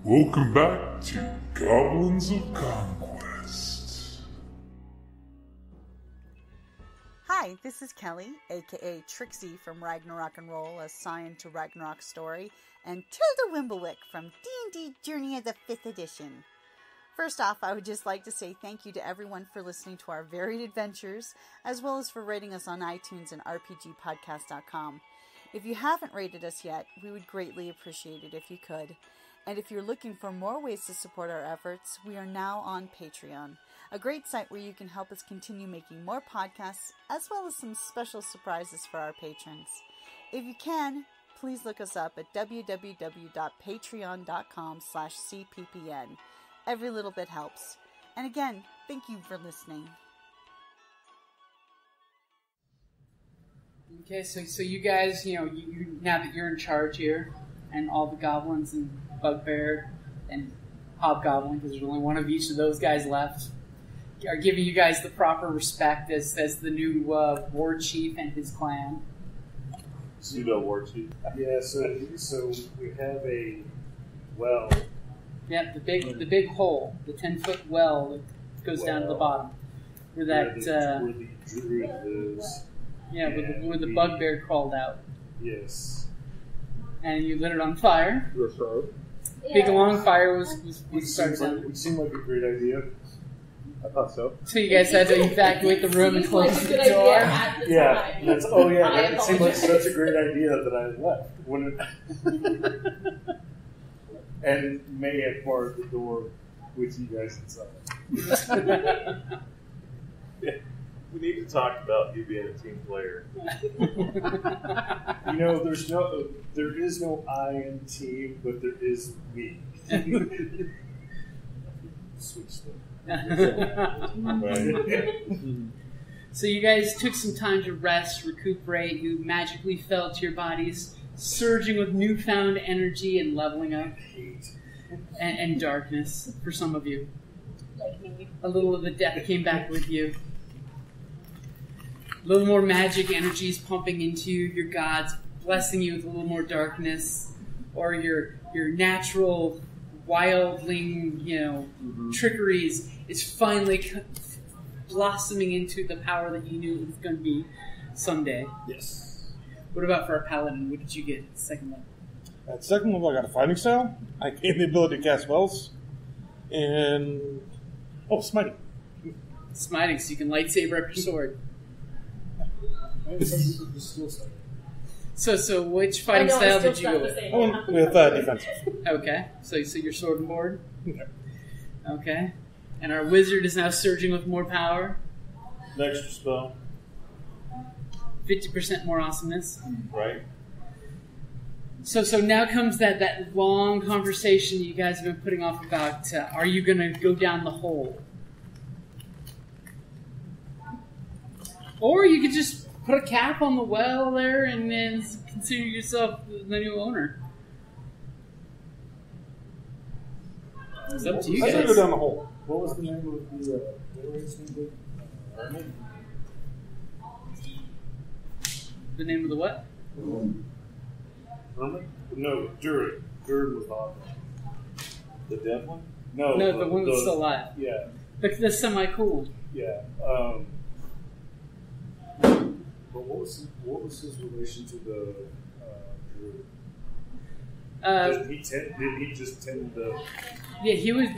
Welcome back to Goblins of Conquest. Hi, this is Kelly, aka Trixie from Ragnarok and Roll, a Sign to Ragnarok story, and Tilda Wimblewick from D&D Journey of the 5th Edition. First off, I would just like to say thank you to everyone for listening to our varied adventures, as well as for rating us on iTunes and RPGpodcast.com. If you haven't rated us yet, we would greatly appreciate it if you could. And if you're looking for more ways to support our efforts, we are now on Patreon, a great site where you can help us continue making more podcasts, as well as some special surprises for our patrons. If you can, please look us up at www.patreon.com/cppn. Every little bit helps. And again, thank you for listening. Okay, so you guys, you now that you're in charge here, and all the goblins and Bugbear and Hobgoblin, because there's only one of each of those guys left, are giving you guys the proper respect as the new war chief and his clan. Pseudo war chief. Yeah, so we have a well. Yeah, the big hole, the 10-foot well that goes down to the bottom, where the druid lives. Yeah, where the Bugbear crawled out. Yes. And you lit it on fire. Yes, sir. Big long fire was started. It seemed like a great idea. I thought so. So you guys had to evacuate the room and close the door. Yeah, it seemed like such a great idea that I left. And may have barred the door with you guys inside. We need to talk about you being a team player. There is no I in team, but there is me. Switch them. So you guys took some time to rest, recuperate. You magically felt your bodies surging with newfound energy and leveling up. And darkness for some of you. Like me. A little of the death came back with you. A little more magic energies pumping into you. Your gods blessing you with a little more darkness, or your natural wildling, trickeries is finally blossoming into the power that you knew it was going to be someday. Yes. What about for our paladin? What did you get at second level? At second level, I got a fighting style. I gained the ability to cast spells, and smiting. Smiting, so you can lightsaber up your sword. So which fighting style did you go with? With defensive. Okay, so you're sword and board? Okay. And our wizard is now surging with more power. An extra spell. 50% more awesomeness. Right. So now comes that long conversation you guys have been putting off about, are you going to go down the hole? Or you could just put a cap on the well there and then consider yourself the new owner. It's up to you guys. I'm going to go down the hole. What was the name of the Hermit? The name of the what? Hermit? No, Druid. Druid was on the dead one? No, the one that's still alive. Yeah. The semi-cool. Yeah. But what was his relation to the Druid? Did he just tend the? Yeah, he was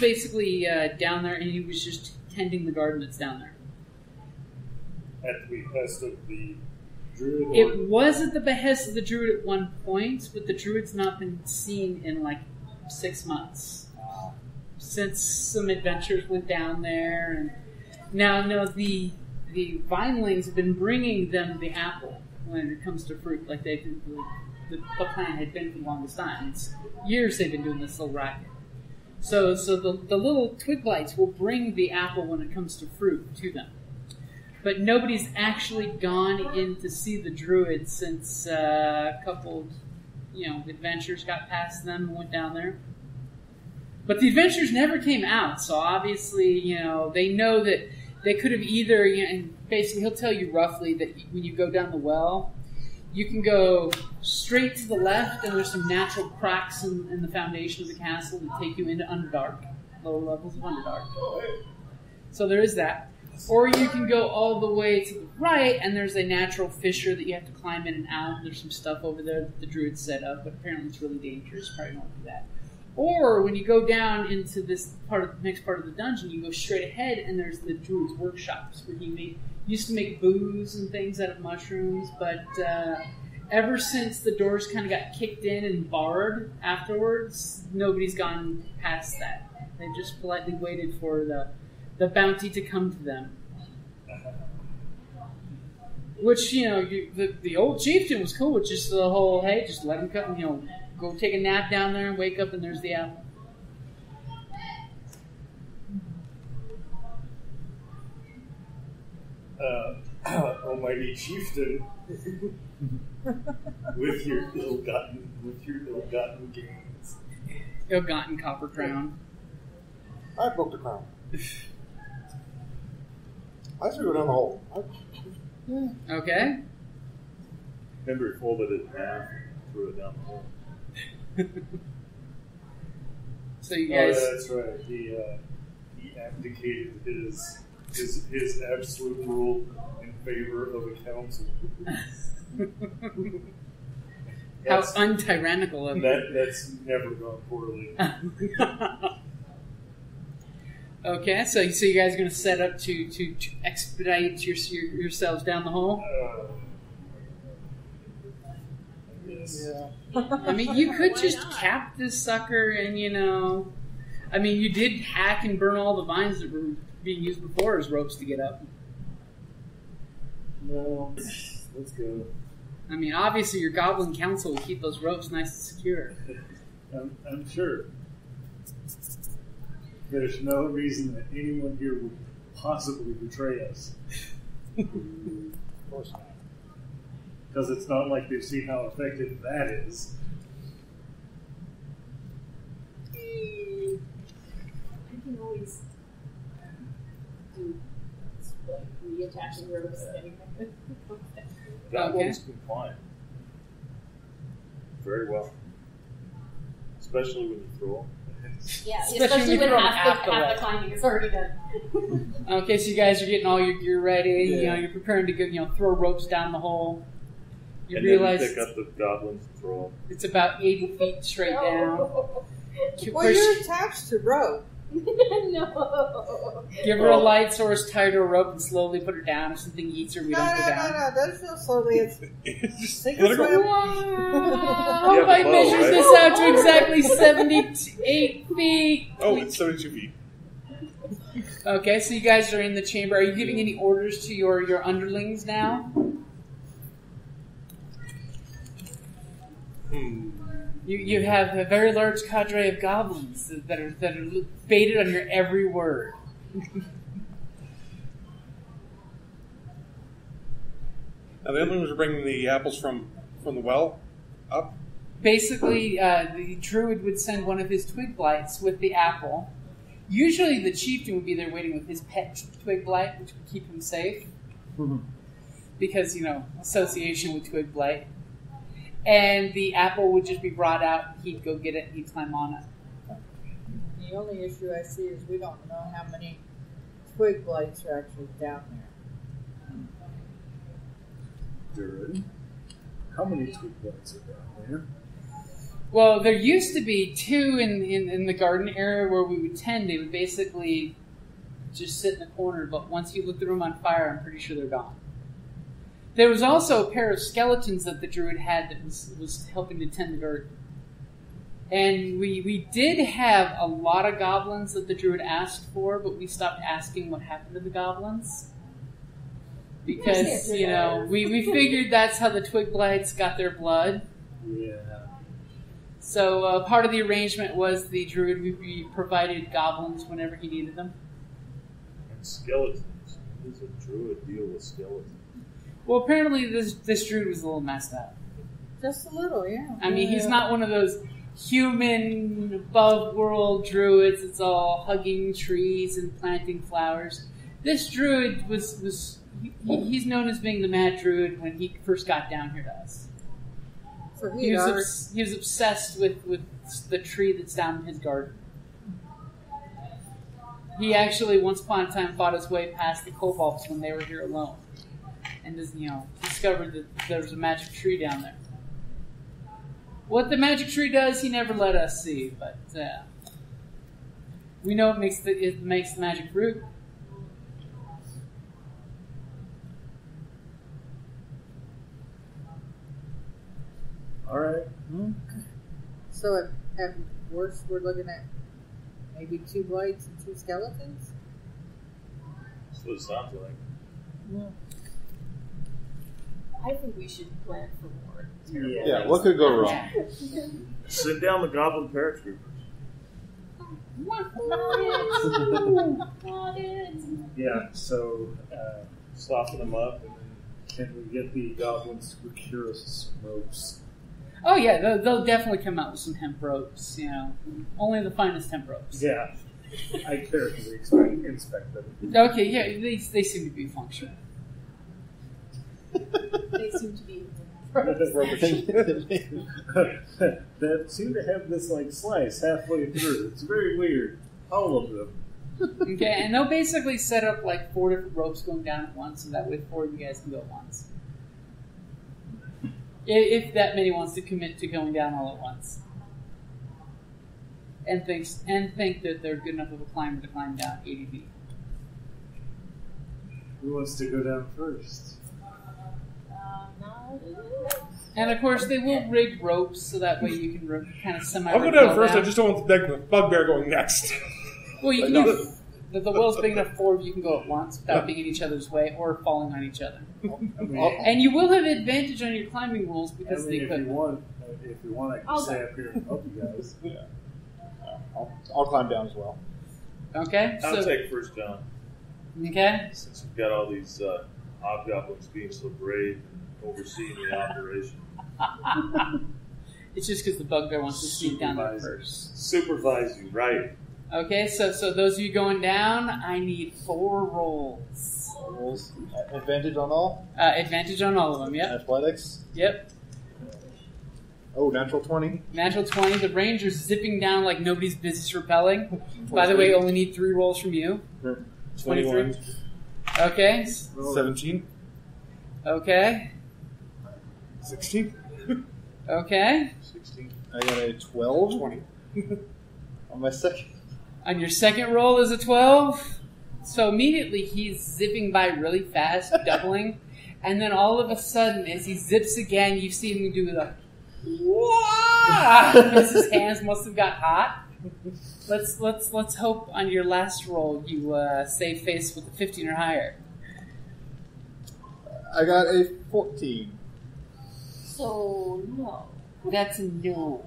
basically down there, and he was just tending the garden that's down there. At the behest of the Druid? It was at the behest of the Druid at one point, but the Druid's not been seen in like 6 months. Since some adventurers went down there, and now the vinelings have been bringing them the apple when it comes to fruit, like the plan had been for the longest time. It's years they've been doing this little racket. So the little twig blights will bring the apple when it comes to fruit to them. But nobody's actually gone in to see the druid since a couple, adventurers got past them and went down there. But the adventurers never came out, so obviously, they know that they could have either, and basically he'll tell you roughly that when you go down the well, You can go straight to the left, and there's some natural cracks in the foundation of the castle that take you into Underdark, lower levels of Underdark. So there is that. Or you can go all the way to the right, and there's a natural fissure that you have to climb in and out. There's some stuff over there that the druids set up, but apparently it's really dangerous. Probably don't do that. Or when you go down into this next part of the dungeon, you go straight ahead, and there's the druid's workshops where he used to make booze and things out of mushrooms, but ever since the doors kind of got kicked in and barred afterwards, nobody's gone past that. They just politely waited for the bounty to come to them. Which, the old chieftain was cool with just the whole, hey, just let him come, go take a nap down there and wake up and there's the apple. Almighty chieftain, with your ill-gotten gains. Ill-gotten copper crown. I broke the crown. I should go down the hole. Okay. Remember, he folded it in half and threw it down the hole. So you guys... Oh, that's right. He abdicated his absolute rule in favor of a council. How untyrannical of you. That's never gone poorly. Okay, so you guys are going to set up to expedite yourselves down the hole? Yes. Yeah. I mean, you could just cap this sucker and, I mean, you did hack and burn all the vines that were being used before as ropes to get up. No, let's go. I mean, obviously your goblin council will keep those ropes nice and secure. I'm sure. There's no reason that anyone here would possibly betray us. Of course not. Because it's not like they've seen how effective that is. I can always do reattaching ropes anyway. Goblins can climb very well, especially when you throw them. Yeah, Especially especially when when you half throw them the climbing is already done. Okay, so you guys are getting all your gear ready. Yeah. You're preparing to go, throw ropes down the hole. You And realize then you pick up the goblins and throw them. it's about 80 feet straight down. Well, you're attached to rope. No. Give her a light source, tie her to a rope, and slowly put her down. If something eats her, we don't go down. No. Don't feel slowly. It's Just Take let a it go. swim. Wow! You have I a bow, measured right? this out to exactly 78 feet. Oh, it's 72 feet. Okay, so you guys are in the chamber. Are you giving any orders to your underlings now? You have a very large cadre of goblins that are baited on your every word. Now the other ones are bringing the apples from the well up. Basically, the druid would send one of his twig blights with the apple. Usually the chieftain would be there waiting with his pet twig blight, which would keep him safe. Because, association with twig blight. And the apple would just be brought out, he'd go get it, he'd climb on it. The only issue I see is we don't know how many twig blights are actually down there. Good. How many twig blights are down there? Well, there used to be 2 in the garden area where we would tend. They would basically just sit in the corner, but once you lit the room on fire, I'm pretty sure they're gone. There was also a pair of skeletons that the druid had that was helping to tend the garden. And we did have a lot of goblins that the druid asked for, but we stopped asking what happened to the goblins. Because, we figured that's how the twig blights got their blood. Yeah. So part of the arrangement was the druid would be provided goblins whenever he needed them. And skeletons. How does a druid deal with skeletons? Well, apparently this druid was a little messed up. Just a little, yeah. I mean, he's not one of those human above-world druids. It's all hugging trees and planting flowers. This druid was He's known as being the Mad Druid when he first got down here to us. So He was obsessed with the tree that's down in his garden. He actually, once upon a time, fought his way past the kobolds when they were here alone, and discovered that there was a magic tree down there. What the magic tree does, he never let us see, but we know it makes the magic root. All right. So at worst, we're looking at maybe 2 blights and 2 skeletons? That's what it sounds like. I think we should plan for more. Yeah, what could go wrong? Yeah. Send down the goblin paratroopers. Yeah, so soften them up, and then can we get the goblins to procure us some ropes? Oh yeah, they'll definitely come out with some hemp ropes. Only the finest hemp ropes. Yeah, I carefully inspect them. Okay, yeah, they seem to be functional. They seem to be. That seem to have this like slice halfway through. It's very weird. All of them. Okay, and they'll basically set up like 4 different ropes going down at once, so that way 4 of you guys can go at once. If that many wants to commit to going down all at once. And think that they're good enough of a climber to climb down 80 feet. Who wants to go down first? No. And of course, they will rig ropes so that way you can kind of semi. I'll go down first. I just don't want the bugbear going next. Well, you can do the well's big enough 4 of you can go at once without being in each other's way or falling on each other. And you will have advantage on your climbing rules because of the equipment. If you want, I can stay up here and help you guys. Yeah. I'll climb down as well. Okay. I'll take first down. Okay. Since we've got all these hobgoblins being so brave and overseeing the operation. It's just because the bugbear wants to sneak down there first. Supervise you, right? Okay, so those of you going down, I need 4 rolls. Rolls. Advantage on all? Advantage on all of them, yep. Athletics? Yep. Oh, natural 20. Natural 20. The ranger's zipping down like nobody's business repelling. By the way, only need 3 rolls from you. 21. Okay. 17. Okay. 16. Okay. 16. I got a 12. 20. On my second. On your second roll is a 12. So immediately he's zipping by really fast, doubling. And then all of a sudden, as he zips again, you see him do the wah! Because his hands must have got hot. Let's hope on your last roll you save face with a 15 or higher. I got a 14. So, no. That's a no.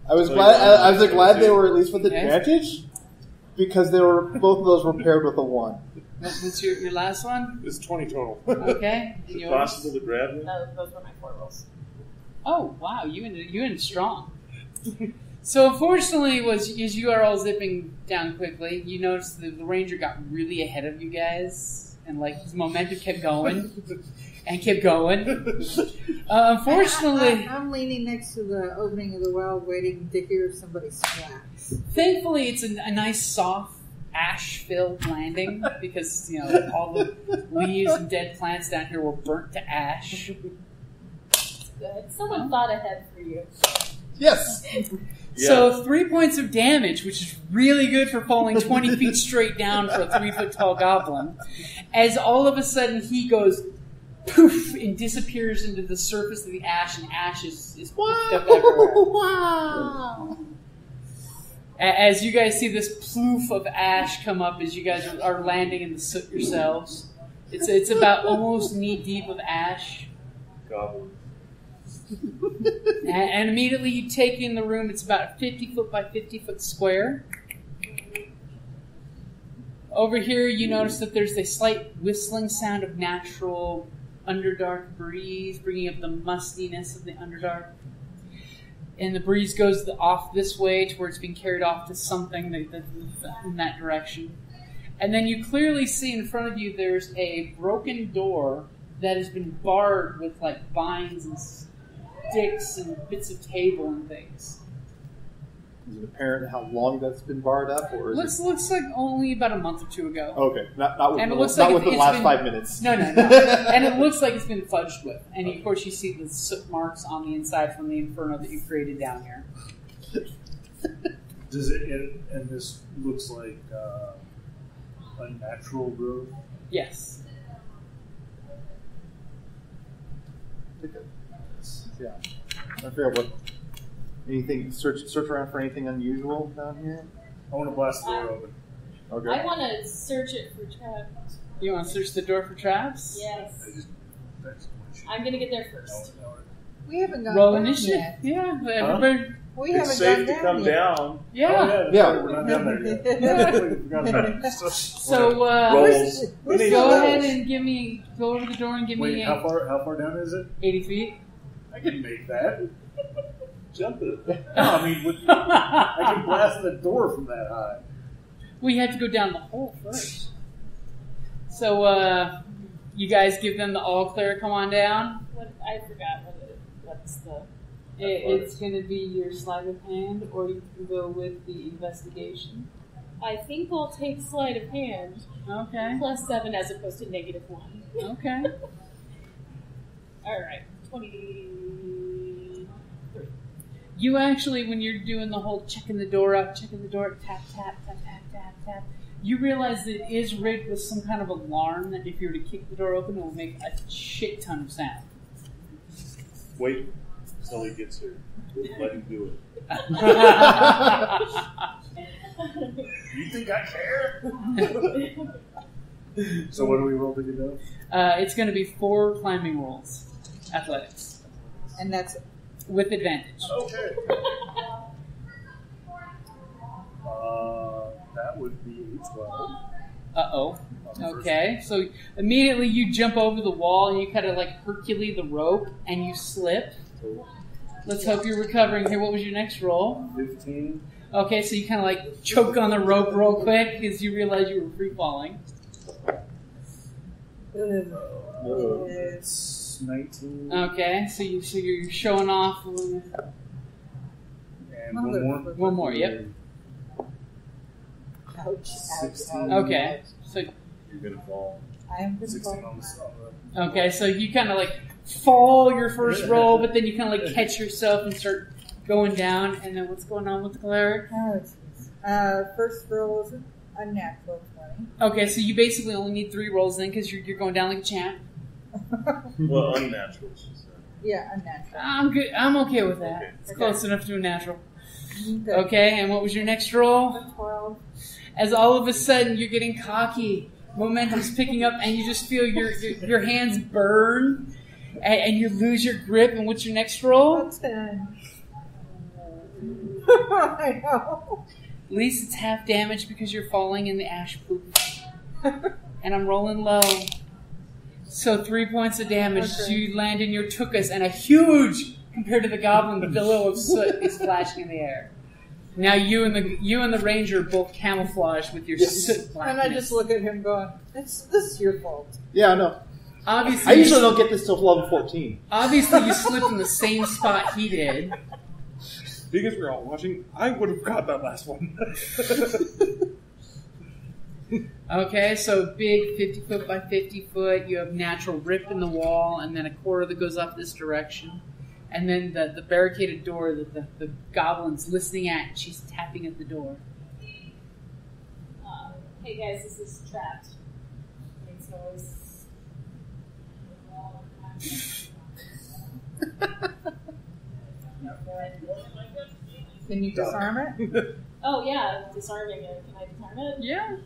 I was glad they were at least with advantage because both of those were paired with a 1. What's your last one? It's 20 total. Okay. Is it possible to grab them? Those were my 4 rolls. Oh wow, you ended strong. So unfortunately, as you are all zipping down quickly, you notice the ranger got really ahead of you guys, and like his momentum kept going and kept going. Unfortunately, I'm leaning next to the opening of the well, waiting to hear somebody splats. Thankfully, it's a nice soft ash-filled landing because all the leaves and dead plants down here were burnt to ash. Good. Someone thought ahead for you. Yes. So 3 points of damage, which is really good for falling 20 feet straight down for a 3-foot-tall goblin, as all of a sudden he goes poof and disappears into the surface of the ash, and ash is poofed up everywhere. Wow! As you guys see this ploof of ash come up as you guys are landing in the soot yourselves, it's about almost knee deep of ash. Goblin. And immediately you take in the room. It's about a 50-foot by 50-foot square. Over here, you notice that there's a slight whistling sound of natural Underdark breeze, bringing up the mustiness of the Underdark. And the breeze goes off this way to where it's being carried off to something in that direction. And then you clearly see in front of you there's a broken door that has been barred with like vines and sticks and bits of table and things. Is it apparent how long that's been barred up, or is Looks like only about a month or two ago. Okay, not with, And it the, looks not like with the it's last been- 5 minutes. No. And it looks like it's been fudged with. And of course you see the soot marks on the inside from the inferno that you created down here. Does it? And this looks like unnatural growth. Yes. Yeah. I figure out what anything. Search around for anything unusual down here. I want to blast the door open. Okay. I want to search it for traps. You want to search the door for traps? Yes. That's I'm going to get there first. We haven't gone Roll down initiative. yet. Yeah, everybody. We It's haven't safe gone to down come yet. down. Yeah. Oh, yeah. Yeah. We're not down there yet. We forgot about it. So Rolls. We're go still ahead out. and go over the door and give Wait, me how far down is it? 80 feet. I can make that. Jump it. No, I mean, I can blast the door from that high. We had to go down the hole first. So you guys give them the all clear. Come on down. I forgot what's the... It's going to be your sleight of hand, or you can go with the investigation. I think I'll take sleight of hand. Okay. Plus 7 as opposed to -1. Okay. Alright. 23. You actually, when you're doing the whole checking the door, tap, tap, tap, tap, tap, tap, you realize that it is rigged with some kind of alarm that if you were to kick the door open, it will make a shit ton of sound. Wait until he gets here. Let him do it. You think I care? So what do we roll to get done? It's going to be 4 climbing rolls, athletics, And that's with advantage. Okay. That would be 12. Uh-oh. Okay, so immediately you jump over the wall and you kind of like Hercules the rope and you slip. Let's hope you're recovering here. What was your next roll? 15. Okay, so you kind of like choke on the rope real quick because you realize you were free falling. It's 19. Okay, so you're showing off. And one more. One more, yep. ouch. 16. Okay, so You're going to fall. I am going to 16 fall. on the side. okay, so you kind of like fall your first roll, but then you kind of like catch yourself and start going down. And then what's going on with the cleric? Oh, jeez. First roll is a natural 20. Okay, so you basically only need 3 rolls then because you're going down like a champ. Well, unnatural, she said. Yeah, unnatural. I'm good. I'm okay with that. Okay. It's close enough to a natural. Good. Okay, and what was your next roll? 12. As all of a sudden you're getting cocky, momentum's picking up, and you just feel your hands burn, and you lose your grip. And what's your next roll? 10. I know. At least it's half damage because you're falling in the ash poop. And I'm rolling low. So 3 points of damage. Okay. So you land in your tuchus, and a huge, compared to the goblin, billow of soot is flashing in the air. Now you and the ranger both camouflage with your soot And blackness. I just look at him going, this is your fault. Yeah, I know. Obviously, I usually don't get this till level 14. Obviously, you slipped in the same spot he did. Because we're all watching, I would have got that last one. Okay, so big 50 foot by 50 foot. You have natural rip in the wall, and then a quarter that goes up this direction. And then the barricaded door that the goblin's listening at, and she's tapping at the door. Hey guys, this is trapped. Makes noise. Can you disarm it? Oh yeah, disarming it. Can I disarm it? Yeah.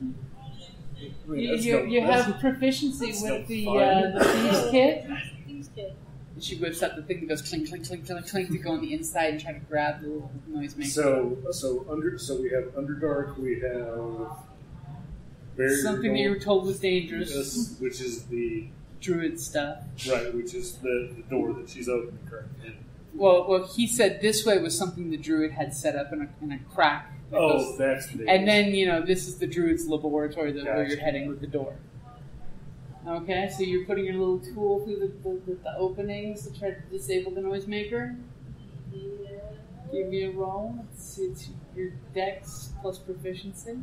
I mean, that's no- You that's- have proficiency that's with no the fun. thieves kit. Thieves kit. And she whips out the thing that goes clink, clink, clink, clink, clink to go on the inside and try to grab the little noisemaker. So we have Underdark, we have Barrier Something that you were Gold, told was dangerous. which is the Druid stuff. right, which is the door that she's opening currently. Well, he said this way was something the druid had set up in a crack Oh, that's big. And then, this is the druid's laboratory where you're Gotcha. heading with the door. Okay, so you're putting your little tool through the openings to try to disable the noisemaker. Give me a roll. Let's see, it's your dex plus proficiency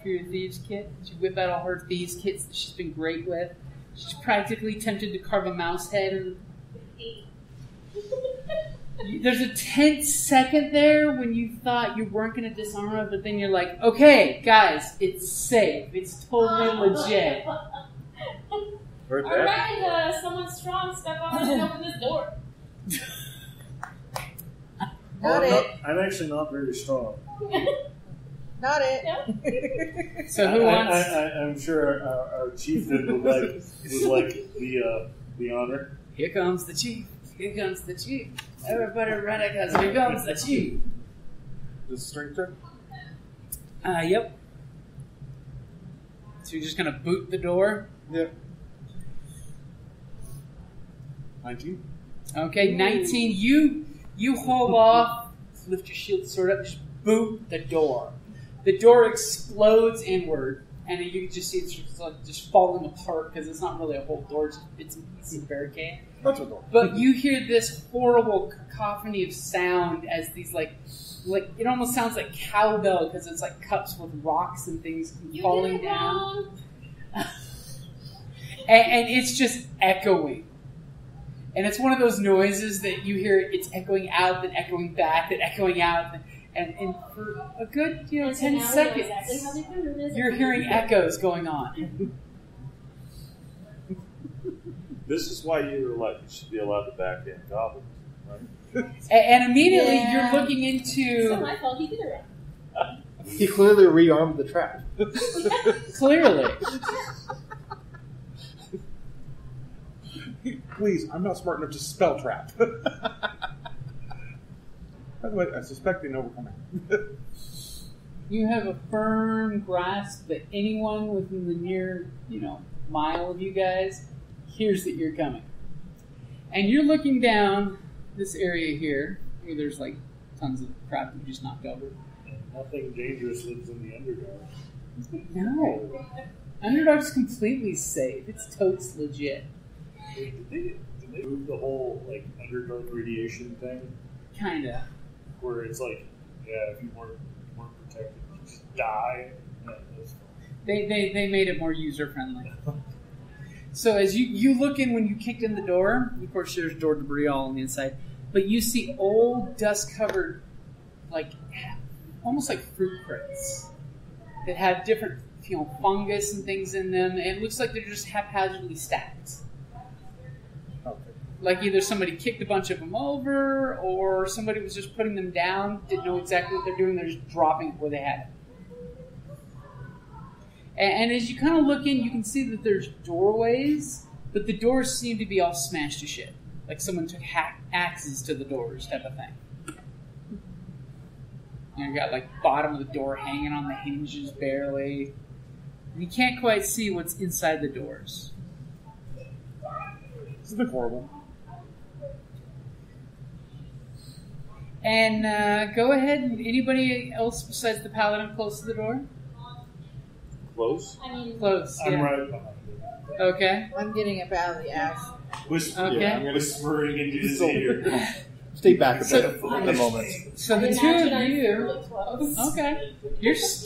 for your thieves kit. She whip out all her thieves kits that she's been great with. She's practically tempted to carve a mouse head. There's a tense second there when you thought you weren't going to disarm her, but then you're like, okay, guys, it's safe. It's totally legit. Heard that? Alright, someone strong, step up and open this door. I'm actually not very strong. Not it. Yeah. So who wants? I'm sure our chieftain would like the honor. Here comes the chief. Here comes the chief. Everybody ready, because here comes the chief. This is strength check? Yep. So you're just going to boot the door? Yep. 19. Okay, 19. You hold off, lift your shield sword up, just boot the door. The door explodes inward, and you can just see it's just falling apart because it's not really a whole door, it's a piece of barricade. That's a door. But you hear this horrible cacophony of sound as these like it almost sounds like cowbell because it's like cups with rocks and things falling down. And it's just echoing. And it's one of those noises that you hear, it's echoing out, then echoing back, then echoing out. And for a good 10 seconds, you're hearing echoes going on. This is why you should be allowed to back in goblins, right? And immediately you're looking into... It's not my fault, he did it wrong. He clearly rearmed the trap. Clearly. Please, I'm not smart enough to spell trap. By the way, I suspect they know we're coming. You have a firm grasp that anyone within the near, mile of you guys hears that you're coming. And you're looking down this area here, where there's tons of crap you just knocked over. Nothing dangerous lives in the Underdark. No. Underdark's completely safe. It's totes legit. Did they move the whole Underdark radiation thing? Kinda. Where it's if you weren't protected, you just die. They made it more user friendly. So as you look in when you kicked in the door, of course there's door debris all on the inside, but you see old dust covered, almost like fruit crates that have different fungus and things in them. And it looks like they're just haphazardly stacked. Like either somebody kicked a bunch of them over, or somebody was just putting them down, didn't know exactly what they're doing, they're just dropping it where they had it. And as you kind of look in, you can see that there's doorways, but the doors seem to be all smashed to shit. Like someone took axes to the doors type of thing. You got bottom of the door hanging on the hinges barely. And you can't quite see what's inside the doors. This is a bit horrible. And go ahead. Anybody else besides the paladin close to the door? Close? Close. I'm Yeah. right behind it. Okay. I'm getting up out of the ash. Okay. Whispering into his ear. Stay back a bit at the moment. So the two of you. Okay.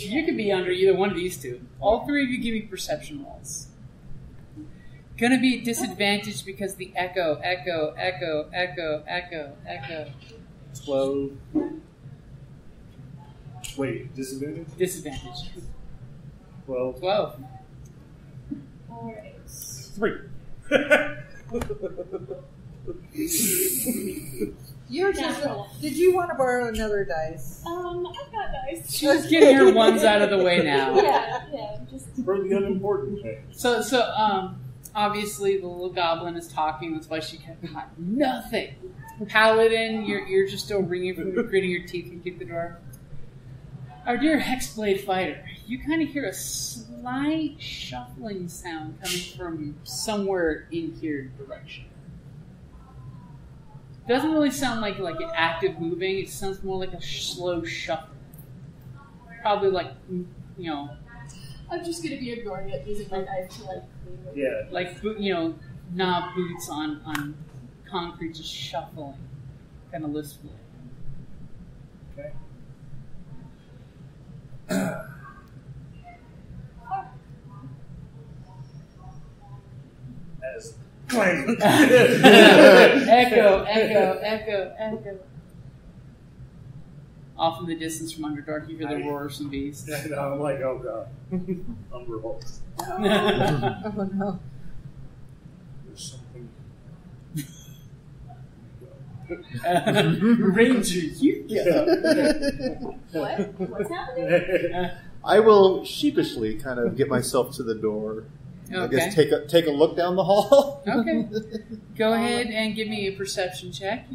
You could be under either one of these two. All three of you give me perception rolls. Gonna be disadvantaged because the echo. 12. Wait, disadvantage? Disadvantage. 12. 12. Alright. 3. You're just. Did you want to borrow another dice? I've got dice. She's getting her ones out of the way now. Yeah, just... For the unimportant things. So, obviously the little goblin is talking. That's why she kept nothing. Paladin, your ears are still ringing from gritting your teeth and kick the door. Our dear Hexblade fighter, you kind of hear a slight shuffling sound coming from somewhere in here direction. Doesn't really sound like an active moving. It sounds more like a slow shuffle. probably like, I'm just gonna be ignoring it using my knife to like clean it. Yeah. like knob boots on concrete, just shuffling, kind of listfully. Okay. As Echo. Off in the distance from Underdark, you hear the roar of some beasts. and I'm like, oh god, I'm revolted. Oh no. There's something. Ranger, you go. What? What's happening? I will sheepishly kind of get myself to the door. I guess take a look down the hall. Okay. Go ahead and give me a perception check.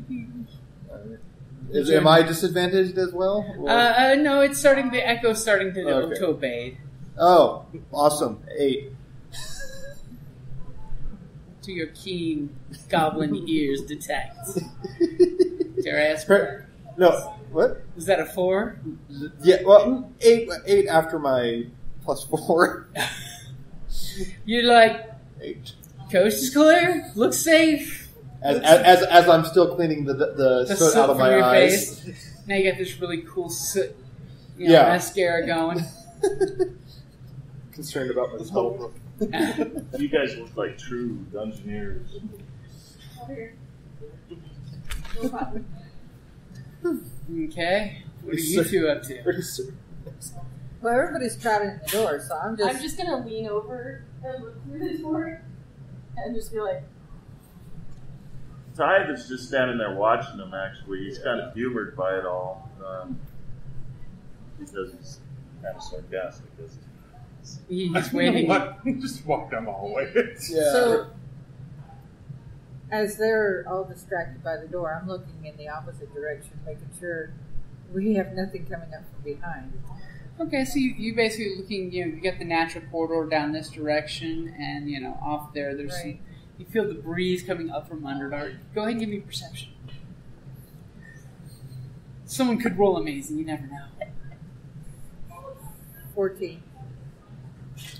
Am I disadvantaged as well? Or- No, it's starting. The echo's starting to Okay. to obey. Oh, awesome! 8. To your keen goblin ears detect. Dare I ask? No, what? Was that a 4? Yeah, well, 8 after my +4. You're like, 8. coast is clear. Looks safe. As I'm still cleaning the soot out of my eyes. Face. Now you got this really cool soot, Yeah. mascara going. Concerned about my skull. You guys look like true dungeoneers. No problem. Okay. What are you two up to? Well, everybody's crowding in the door, so I'm just gonna lean over and look through the door and just be like, Tithe is just standing there watching them, actually. He's kind of humored by it all. Because he's kind of sarcastic. He's waiting. Just walk down the hallway. Yeah. So, as they're all distracted by the door, I'm looking in the opposite direction, making sure we have nothing coming up from behind. Okay, so you basically looking, you get the natural corridor down this direction, and, off there, there's Right. you feel the breeze coming up from Underdark. Go ahead and give me perception. Someone could roll amazing, you never know. 14.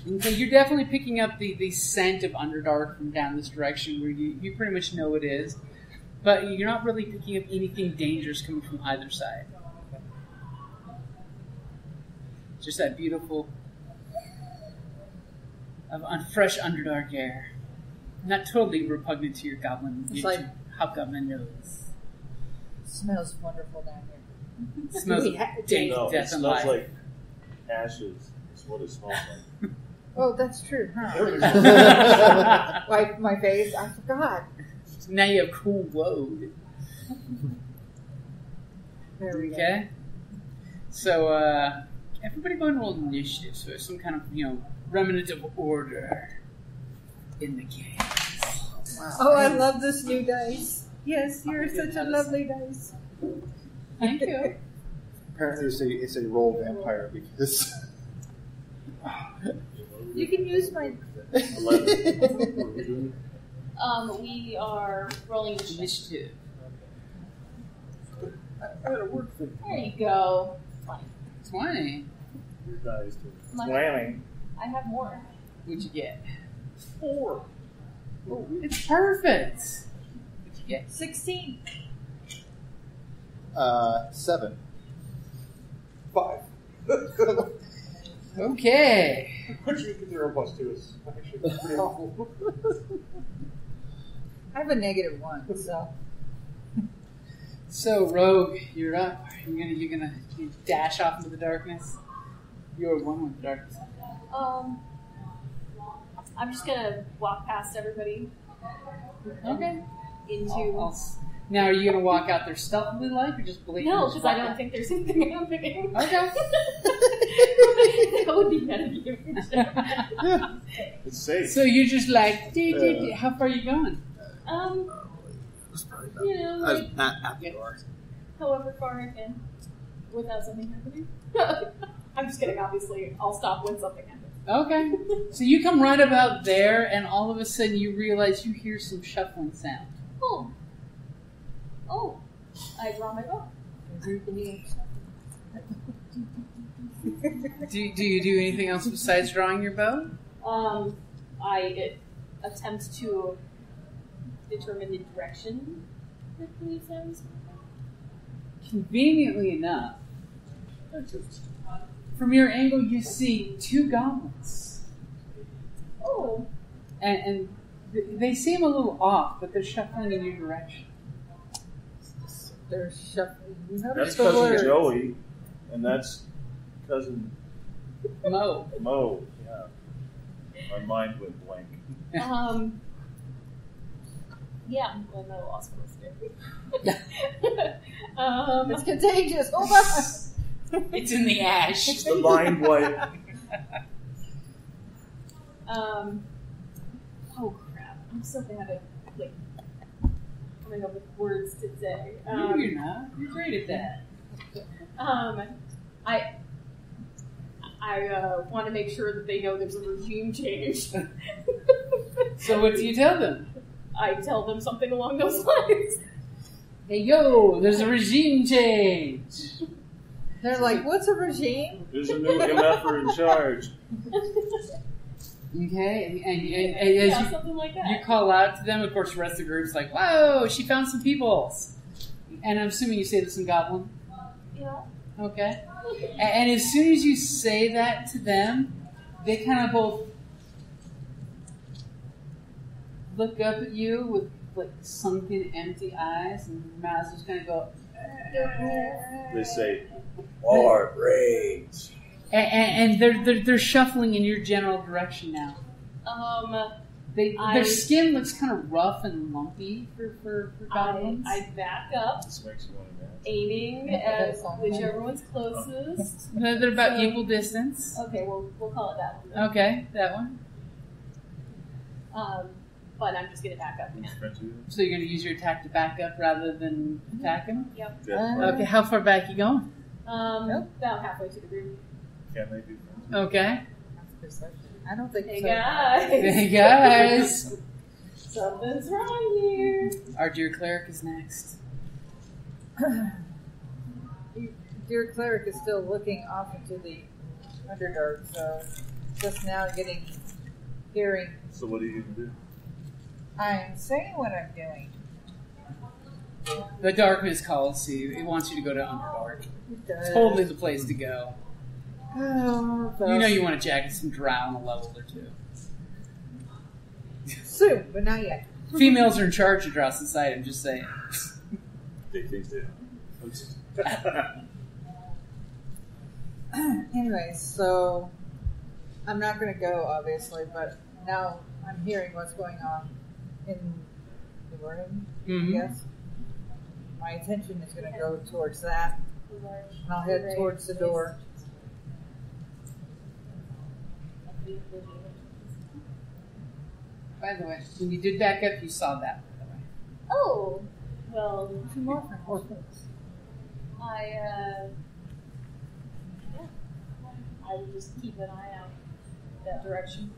Okay, you're definitely picking up the scent of Underdark from down this direction where you pretty much know it is, but you're not really picking up anything dangerous coming from either side. Just that beautiful, fresh Underdark air. Not totally repugnant to your goblin, It's your like- hobgoblin nose. Smells wonderful down here. It smells We of ha- dank No, it death and smells life. like ashes. That's what it smells like. Oh, that's true, huh? Wipe my face. I forgot. Now you have cool woad. There we go. Okay? So, everybody go and roll initiative. So there's some kind of, remnant of order in the game. Oh, I love this new dice. Yes, you're such a lovely dice. Thank you. Apparently it's a roll vampire because... You can use my... 11. we are rolling Initiative. There you go. 20. Your dice. I have more. What'd you get? 4. Oh, it's perfect. What'd you get? 16. 7. 5. Okay. Which you can 0 + 2 is actually pretty awful. I have a -1, so... So, Rogue, you're up. You're gonna dash off into the darkness. You're one with the darkness. I'm just gonna walk past everybody Okay. into... Now, are you gonna walk out there stealthily like, or just blatantly? No, just because I walk don't out? think there's anything happening. Okay. That would be metagaming. It's safe. So you're just like, how far are you going? However far I can, without something happening. I'm just kidding. Obviously, I'll stop when something happens. Okay. So you come right about there, and all of a sudden you realize you hear some shuffling sound. Oh, I draw my bow. Do you do anything else besides drawing your bow? I attempt to determine the direction that the police is. Conveniently enough, from your angle, you see 2 goblins. Oh. And they seem a little off, but they're shuffling in your direction. They're shuffling. That's cousin Joey, and that's cousin Mo. Yeah. My mind went blank. Yeah, well, no, lost was It's contagious. Hold on. It's in the ash. It's the mind wipe. Oh crap! I'm so bad at coming up with words to say. No, you're not. You're great at that. I want to make sure that they know there's a regime change. So what do you tell them? I tell them something along those lines. Hey, yo, there's a regime change. They're like, what's a regime? There's a new MFer in charge. Okay, and as Yeah, something like that. you call out to them, of course, the rest of the group's like, whoa, she found some peoples. And I'm assuming you say this in Goblin? Yeah. Okay. And as soon as you say that to them, they kind of both look up at you with like sunken, empty eyes, and their mouths just kind of go. They say, "More rage." And they're shuffling in your general direction now. Their skin looks kind of rough and lumpy for goblins. I back up, This makes you want to dance. aiming at whichever one's closest. They're about equal distance. Okay, we'll call it that one. Then. Okay, that one. But I'm just gonna back up now. So you're going to use your attack to back up rather than attack him? Yep. Okay, how far back you going? About halfway to the group. Can they be friends? Okay. I don't think Hey so. guys. Hey guys. Something's wrong here. Our dear cleric is next. Dear cleric is still looking off into the Underdark, so just now hearing. So what are you going to do? I'm saying what I'm doing. The darkness calls to you. It wants you to go to Underdark. It does. Totally the place to go. Oh, You know you want to jacket some drow on a level or two. soon, but not yet. Females are in charge of drow society, I'm just saying. They think they Anyways, so I'm not going to go, obviously, but now I'm hearing what's going on in the room, Mhm. yes. My attention is going to go towards that, and I'll head towards the door. By the way, when you did back up, you saw that, by the way. Oh, well, Two more things. I will just keep an eye out that direction.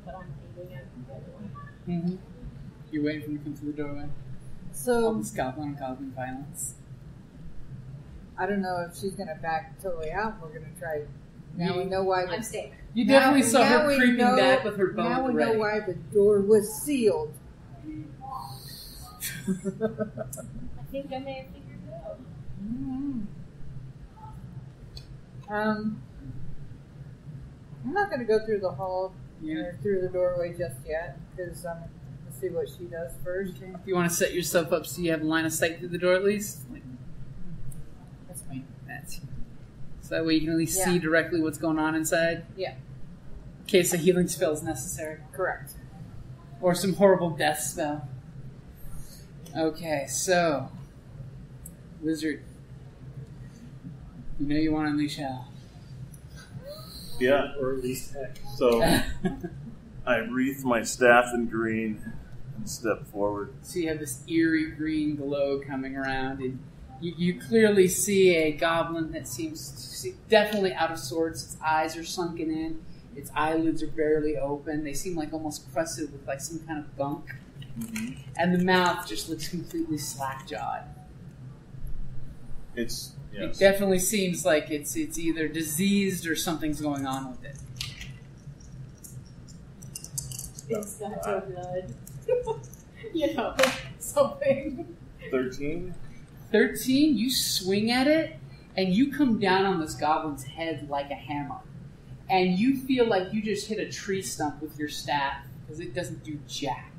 But I'm aiming at the other one. Mm-hmm. You're waiting for him to come through the doorway. All So this goblin on goblin violence. I don't know if she's going to back totally out. We're going to try. Now we know why. I'm staying. You definitely saw now her we creeping know- back with her bow Now we ready. know why the door was sealed. I think I may have figured it out. I'm not going to go through the hall or through the doorway just yet because let's see what she does first. Okay. If you want to set yourself up so you have a line of sight through the door at least. That's me. That's so that way you can at least Yeah. see directly what's going on inside. Yeah. In case a healing spell is necessary. Correct. Or some horrible death spell. Okay, so wizard. You know you want to unleash hell. Yeah. Or at least heck. So I wreath my staff in green and step forward. So you have this eerie green glow coming around, and you clearly see a goblin that seems definitely out of sorts. Its eyes are sunken in. Its eyelids are barely open. They seem like almost crusted with like some kind of gunk. Mm-hmm. And the mouth just looks completely slack-jawed. It's It definitely seems like it's either diseased or something's going on with it. It's got blood. Something. 13. 13, you swing at it, and you come down on this goblin's head like a hammer. And you feel like you just hit a tree stump with your staff, because it doesn't do jack.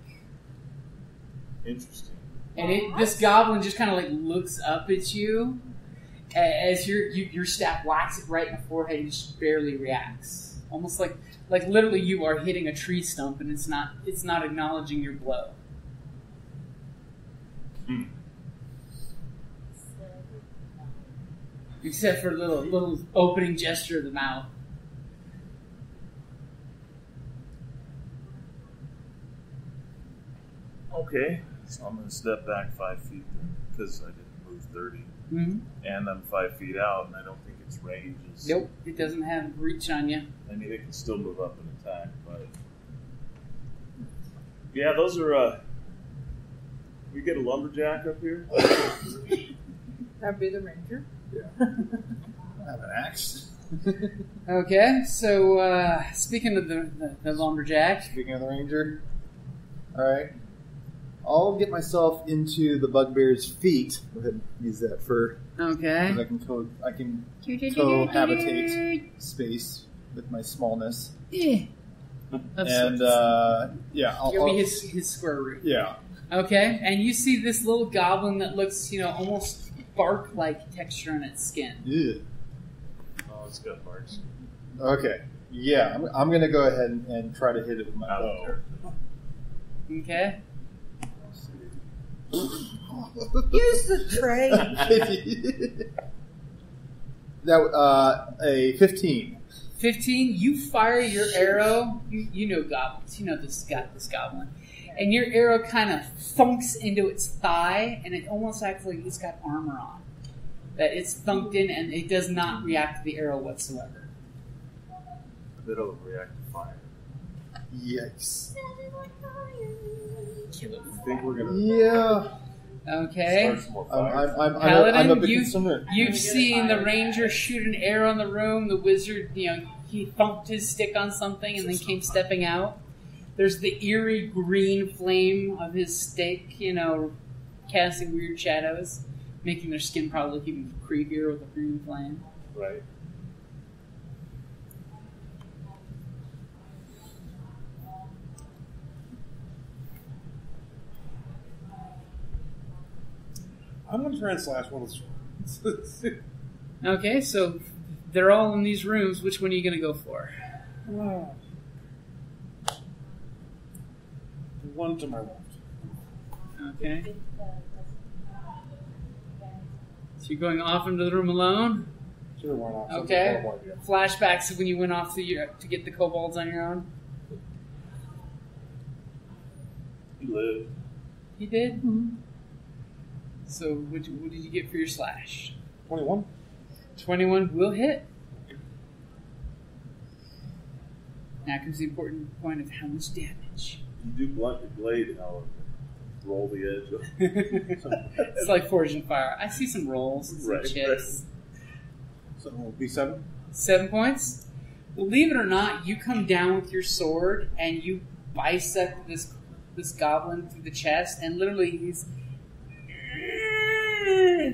Interesting. And this goblin just kind of like looks up at you as your staff whacks it right in the forehead and just barely reacts. Almost like literally you are hitting a tree stump and it's not acknowledging your blow. Except for a little opening gesture of the mouth. Okay, so I'm going to step back 5 feet because I didn't move 30. Mm-hmm. And I'm 5 feet out, and I don't think its range is... Nope, it doesn't have reach on you. I mean, it can still move up and attack, but... Yeah, those are... We get a lumberjack up here? That'd be the ranger. Yeah. I have an axe. Okay, so speaking of the lumberjack... Speaking of the ranger, all right. I'll get myself into the bugbear's feet. Go ahead and use that for. Okay. I can cohabitate space with my smallness. Yeah. And You'll be his square root. Yeah. Okay, and you see this little goblin that looks, almost bark-like texture on its skin. Yeah. Oh, it's got marks. Okay. Yeah, I'm going to go ahead and try to hit it with my bow. Okay. Use the tray. A 15. 15. You fire your arrow. You know goblins. You know this goblin, and your arrow kind of thunks into its thigh, and it almost acts like it's got armor on. That it's thunked in, and it does not react to the arrow whatsoever. It'll react to fire. Yikes. I think we're gonna. Yeah. Okay. Start some more fire. Paladin, I'm a bit concerned. You've seen the ranger shoot an arrow in the room. The wizard, he thumped his stick on something and then came stepping out. There's the eerie green flame of his stick, casting weird shadows, making their skin probably look even creepier with a green flame. Right. I'm going to try and slash one of the Okay, so they're all in these rooms. Which one are you going to go for? The one to my left. Okay. So you're going off into the room alone? Sure, why not? Sounds like a Okay. horrible idea. Flashbacks of when you went off to get the kobolds on your own? He lived. He did? Mm-hmm. So what did you get for your slash? 21. 21 will hit. Now comes the important point of how much damage. You do blunt your blade, however. Roll the edge of It's like forging fire. I see some rolls and some Right, chips. So it will be 7. 7 points. Believe it or not, you come down with your sword and you bisect this goblin through the chest, and literally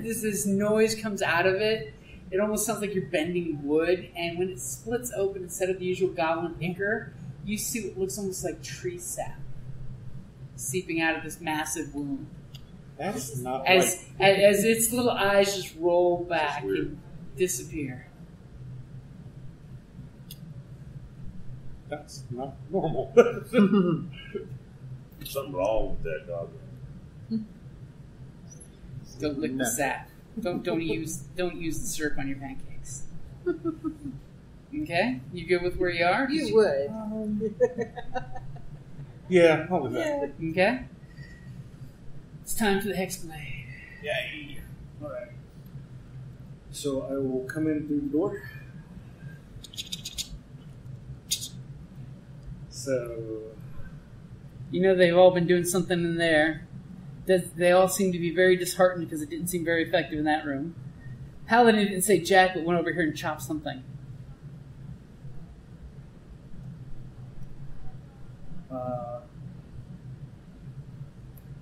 this noise comes out of it. It almost sounds like you're bending wood, and when it splits open, instead of the usual goblin ichor, you see what looks almost like tree sap seeping out of this massive wound. That's not As its little eyes just roll back weird. and disappear. That's not normal. something wrong with that goblin. Don't lick the sap. Don't use the syrup on your pancakes. Okay, you good with where you are? You would. Yeah, I'll do that. Okay. It's time for the hexblade. Yay. Alright. So I will come in through the door. So They've all been doing something in there. They all seem to be very disheartened because it didn't seem very effective in that room. Paladin didn't say jack, but went over here and chopped something.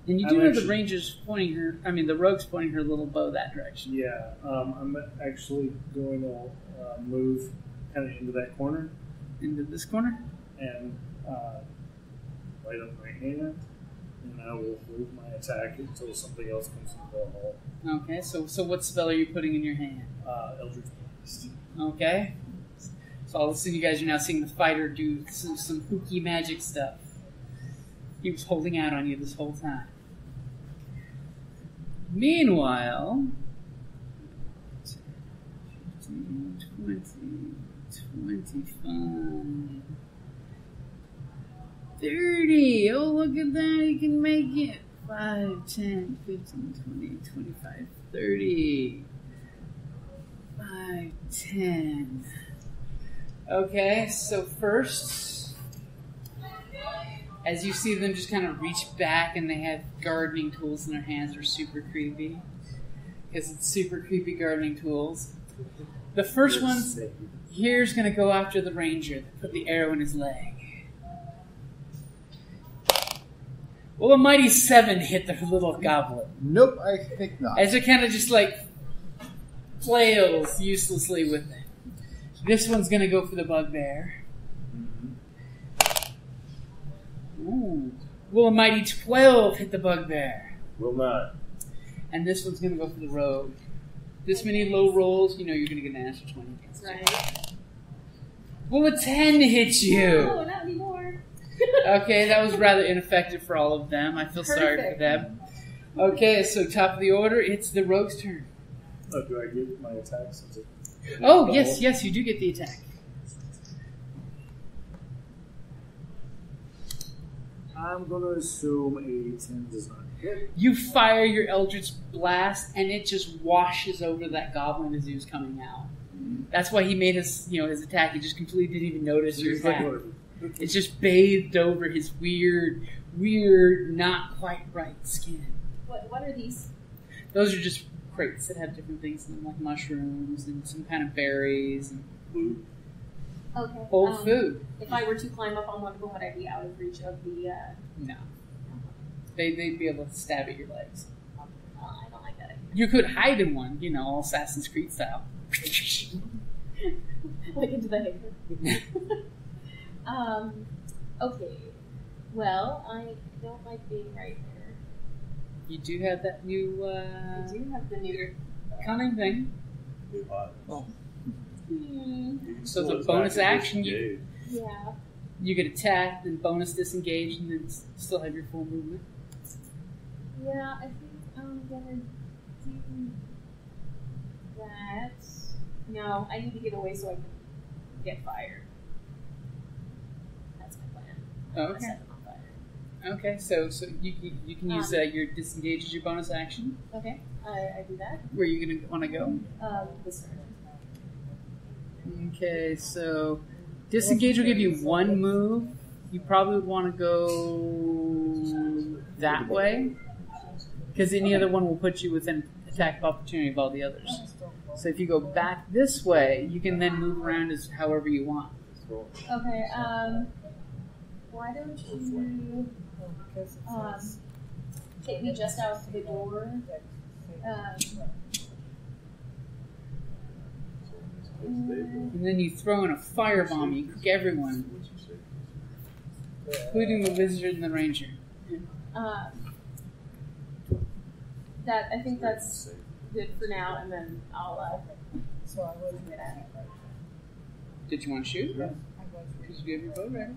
And you do know the ranger's pointing her, the rogue's pointing her little bow that direction. Yeah, I'm actually going to move kind of into that corner. Into this corner? And light up my hand, and I will hold my attack until something else comes into the hole. Okay, so what spell are you putting in your hand? Eldritch Blast. Okay. So all of a sudden you guys are now seeing the fighter do some hooky magic stuff. He was holding out on you this whole time. Meanwhile, 15, 20, 25, 30. Oh, look at that. He can make it. 5, 10, 15, 20, 25, 30. 5, 10. Okay, so first, as you see them just kind of reach back and they have gardening tools in their hands, they're super creepy. Because it's super creepy gardening tools. The first one here's going to go after the ranger that put the arrow in his leg. Will a mighty 7 hit the little goblin? Nope, I think not. As it kind of just flails uselessly with it. This one's going to go for the bugbear. Ooh. Will a mighty 12 hit the bugbear? Will not. And this one's going to go for the rogue. This many low rolls, you're going to get an extra 20 against Right. it. Will a 10 hit you? No, not anymore. Okay, that was rather ineffective for all of them. I feel sorry for them. Okay, so top of the order, it's the rogue's turn. Oh, do I get my attack since it... Oh, yes, you do get the attack. I'm going to assume a 10 does not hit. You fire your Eldritch Blast, and it just washes over that goblin as he was coming out. That's why he made his attack. He just completely didn't even notice your attack. It's just bathed over his weird, not quite right skin. What are these? Those are just crates that have different things in them, like mushrooms and some kind of berries and Food. Okay. old food. If I were to climb up on one of them, would I be out of reach of the... No. They'd be able to stab at your legs. I don't like that idea. You could hide in one, all Assassin's Creed style. Like into the hair. Okay. Well, I don't like being right there. You do have that new I do have the new... cunning thing. Oh. So the bonus action, Yeah. you get attack, then bonus disengage, and then still have your full movement. Yeah, I think I'm gonna do that. No, I need to get away so I can get fired. That's my plan. Oh, okay. Set them on fire. Okay, so you can use your disengage as your bonus action. Okay, I do that. Where are you going to want to go? This turn. Okay, so disengage will give you one move. You probably would want to go that way, because any other one will put you within attack of opportunity of all the others. So if you go back this way, you can then move around as however you want. Okay, why don't you take me just out to the door? And then you throw in a firebomb, you cook everyone, including the wizard and the ranger. That I think that's good for now, and then I'll get at it. Did you want to shoot? Because you have your bow ready.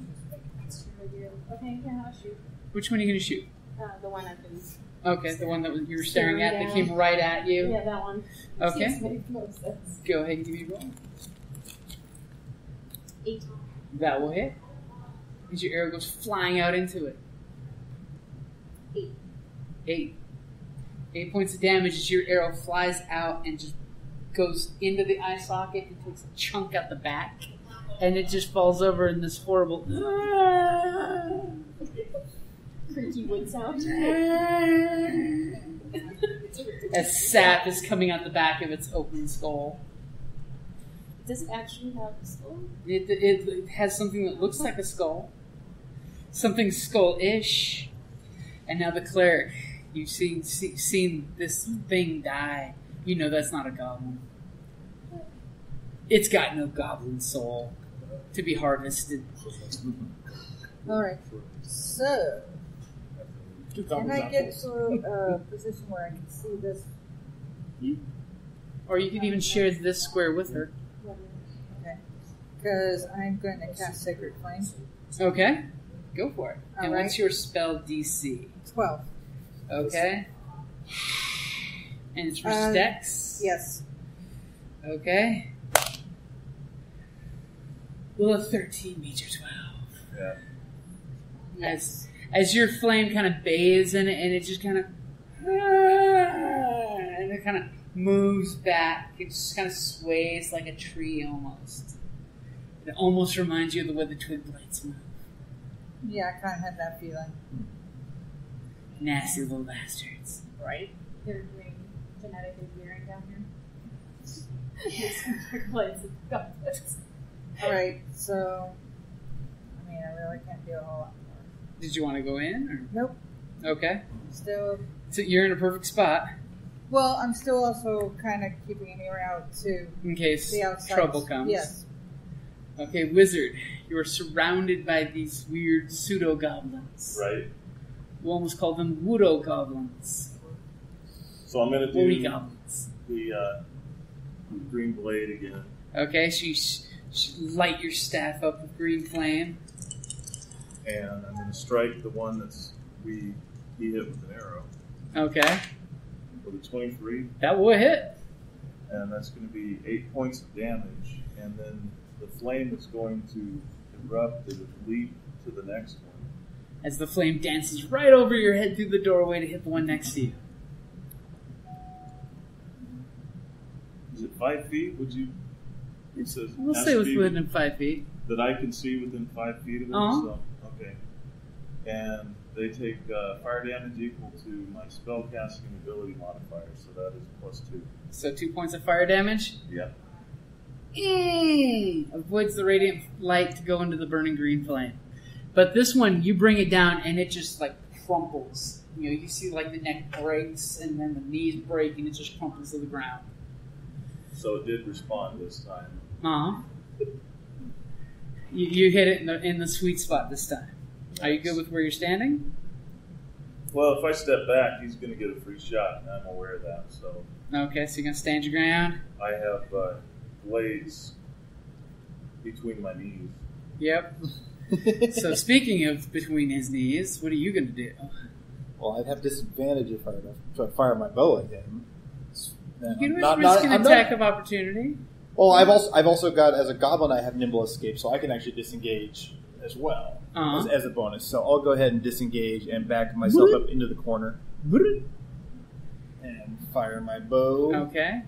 Okay, yeah, I'll shoot. Which one are you going to shoot? The one I've been... Okay, the one that you were staring at that came right at you? Yeah, that one. Okay. Seems to make most sense. Go ahead and give me a roll. 8. That will hit. As your arrow goes flying out into it. 8 points of damage as your arrow flies out and just goes into the eye socket and takes a chunk out the back. And it just falls over in this horrible... Creaky wood sound. as sap is coming out the back of its open skull. Does it actually have a skull? It has something that looks like a skull. Something skull-ish. And now the cleric, you've seen this thing die. You know that's not a goblin. It's got no goblin soul to be harvested. Alright, so can I get to a position where I can see this? Or you could even share this square with her. Okay. Because I'm going to cast Sacred Flame. Okay, go for it. And Alright. what's your spell DC? 12. Okay. And it's for Dex? Yes. Okay. Will a 13 meet your 12? Yeah. As your flame kind of bathes in it, and it just kind of, and it kind of moves back. It just kind of sways like a tree almost. It almost reminds you of the way the twig blades move. Yeah, I kind of had that feeling. Nasty little bastards. Right? They're doing genetic engineering down here. Alright, so I mean, I really can't do a whole lot more. Did you want to go in? Or? Nope. Okay. Still. So you're in a perfect spot. Well, I'm still also kind of keeping an ear out to in case the outside. trouble comes. Yes. Okay, wizard. You are surrounded by these weird pseudo-goblins. Right. We almost call them Wudo goblins. So I'm going to Woody do goblins. the green blade again. Okay, so you light your staff up with green flame. And I'm going to strike the one he hit with an arrow. Okay. With a 23. That will hit. And that's going to be 8 points of damage. And then the flame is going to erupt and leap to the next one. As the flame dances right over your head through the doorway to hit the one next to you. Is it 5 feet? Would you? It says We'll has say to it's be within 5 feet. that I can see within 5 feet of it. Uh-huh. So, okay. And they take fire damage equal to my spellcasting ability modifier, so that is +2. So 2 points of fire damage. Yeah. Avoids the radiant light to go into the burning green flame. But this one, you bring it down and it just like crumples. You know, you see like the neck breaks and then the knees break and it just crumples to the ground. So it did respond this time. Uh-huh. You hit it in the sweet spot this time. Are you good with where you're standing? Well, if I step back, he's going to get a free shot, and I'm aware of that. So Okay, so you're going to stand your ground? I have blades between my knees. Yep. So speaking of between his knees, what are you going to do? Well, I'd have disadvantage if I fire my bow at him. You can risk an attack of opportunity. Well, I've also got, as a goblin, I have nimble escape, so I can actually disengage as well as a bonus. So I'll go ahead and disengage and back myself up into the corner and fire my bow. Okay.